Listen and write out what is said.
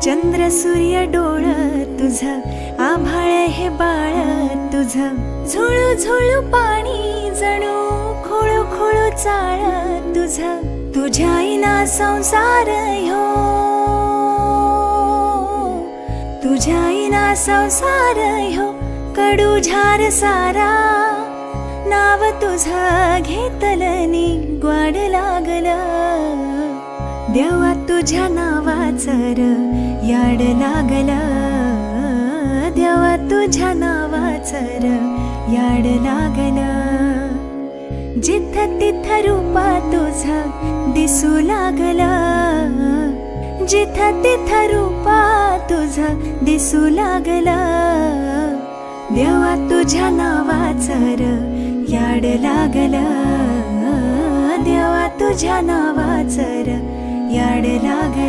चंद्र सूर्य डोळ तुझं, आभाळ हे बाळ तुझं, झुळू झुळू पाणी जणू खोळू खोळू चाळ तुझं, तुझ्या आईना संसार ह्यो, तुझ्या आईना संसार ह्यो कडू झार सारा, नाव तुझं घेतलनी ग्वाड लागलं, देवा तुझ्या नावाचं याड लागलं, देवा तुझ्या नावाचं याड लागलं, जिथं तिथं रूपा तुझं दिसू लागलं, जिथं तिथं रूपा तुझं दिसू लागलं, देवा तुझ्या नावाचं याड लागलं, देवा तुझ्या नावाचं याड लागलं.